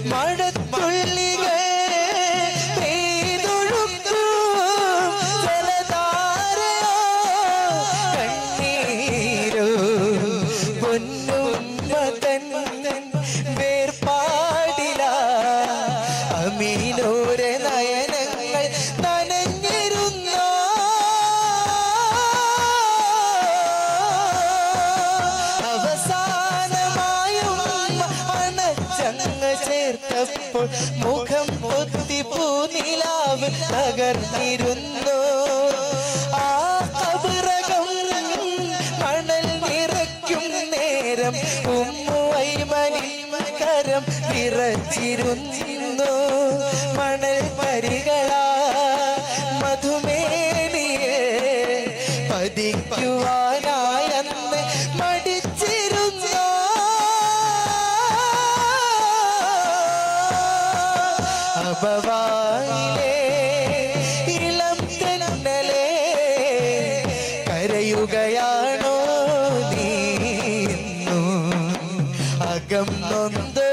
മഴത്തുള്ളികൾ പെയ്തൊഴുക്കും ജലധാരയോ കണ്ണീരോ പൊന്നുമ്മതൻ വേർപാടില അമീനൂരെ നയനങ്ങൾ നനഞ്ഞിരുന്ന അവസാനമായും അണച്ചങ്ങ് ചേർത്തപ്പോൾ മുഖം പൊത്തി പൂനിലാവ് തകർന്നിരുന്നു ആ കബറകം മണൽ നിറയ്ക്കും നേരം ഉമ്മുഐമനിൽ കരം വിറച്ചിരുന്നു മണൽ പരികളാ മധുമേനിയെ പതിക്കുവാനായെന്ന് മടിച്ചിരുന്നു അപവായിലെ ഇളം തെന്നലെ കരയുകയാണോ നീ അകം നൊന്ത്